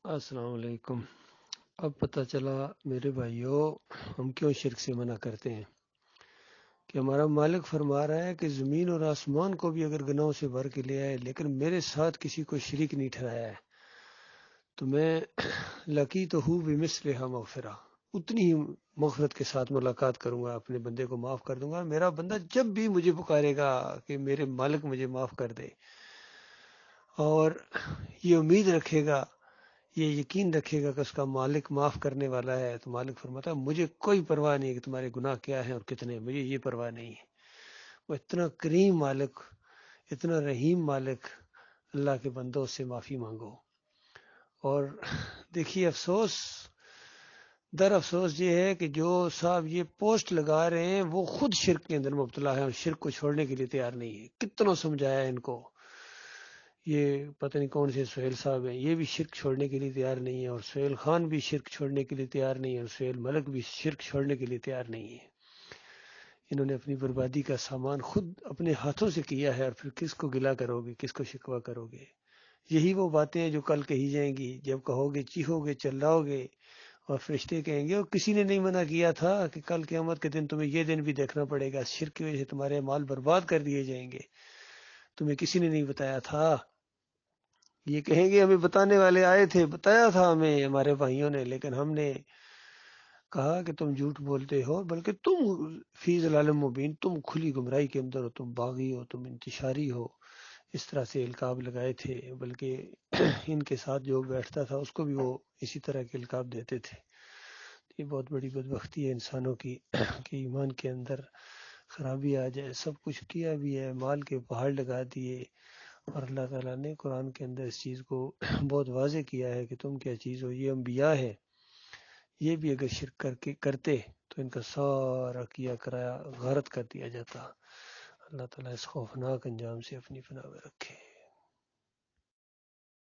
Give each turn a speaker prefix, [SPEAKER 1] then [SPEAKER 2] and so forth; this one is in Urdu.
[SPEAKER 1] السلام علیکم۔ اب پتہ چلا میرے بھائیوں، ہم کیوں شرک سے منع کرتے ہیں کہ ہمارا مالک فرما رہا ہے کہ زمین اور آسمان کو بھی اگر گناہوں سے بھر کے لے آئے لیکن میرے ساتھ کسی کو شریک نہیں ٹھہرایا ہے تو میں لکی تو ہوں بمثلھا مغفرہ، اتنی ہی مغفرت کے ساتھ ملاقات کروں گا، اپنے بندے کو معاف کر دوں گا۔ میرا بندہ جب بھی مجھے پکارے گا کہ میرے مالک مجھے معاف کر دے، اور یہ امید رکھے گا، یہ یقین رکھے گا کہ اس کا مالک معاف کرنے والا ہے، تو مالک فرماتا ہے مجھے کوئی پرواہ نہیں ہے کہ تمہارے گناہ کیا ہیں اور کتنے، مجھے یہ پرواہ نہیں ہے۔ وہ اتنا کریم مالک، اتنا رحیم مالک، اللہ کے بندوں سے معافی مانگو۔ اور دیکھیے افسوس در افسوس یہ ہے کہ جو صاحب یہ پوسٹ لگا رہے ہیں وہ خود شرک کے اندر مبتلا ہے اور شرک کو چھوڑنے کے لیے تیار نہیں ہے۔ کتنا سمجھایا ان کو، یہ پتہ نہیں کون سے سہیل صاحب ہیں، یہ بھی شرک چھوڑنے کے لیے تیار نہیں ہے، اور سہیل خان بھی شرک چھوڑنے کے لیے تیار نہیں ہے، اور سہیل ملک بھی شرک چھوڑنے کے لیے تیار نہیں ہے۔ انہوں نے اپنی بربادی کا سامان خود اپنے ہاتھوں سے کیا ہے، اور پھر کس کو گلہ کرو گے، کس کو شکوہ کرو گے؟ یہی وہ باتیں ہیں جو کل کہی جائیں گی، جب کہو گے چیخو گے چلاؤ گے، اور فرشتے کہیں گے اور کسی نے نہیں منع کیا تھا کہ کل قیامت کے دن تمہیں یہ دن بھی دیکھنا پڑے گا، شرک کی وجہ سے تمہارے مال برباد کر دیے جائیں گے، تمہیں کسی نے نہیں بتایا تھا؟ یہ کہیں گے ہمیں بتانے والے آئے تھے، بتایا تھا ہمیں ہمارے بھائیوں نے، لیکن ہم نے کہا کہ تم جھوٹ بولتے ہو، بلکہ تم فی ضلال مبین، تم کھلی گمراہی کے اندر ہو، تم باغی ہو، تم انتشاری ہو، اس طرح سے القاب لگائے تھے۔ بلکہ ان کے ساتھ جو بیٹھتا تھا اس کو بھی وہ اسی طرح کے القاب دیتے تھے۔ یہ بہت بڑی بدبختی ہے انسانوں کی کہ ایمان کے اندر خرابی آ جائے، سب کچھ کیا بھی ہے، مال کے پہاڑ لگا دیے، اور اللہ تعالیٰ نے قرآن کے اندر اس چیز کو بہت واضح کیا ہے کہ تم کیا چیز ہو، یہ انبیاء ہے، یہ بھی اگر شرک کر کے کرتے تو ان کا سارا کیا کرایا غارت کر دیا جاتا۔ اللہ تعالیٰ اس خوفناک انجام سے اپنی پناہ میں رکھے۔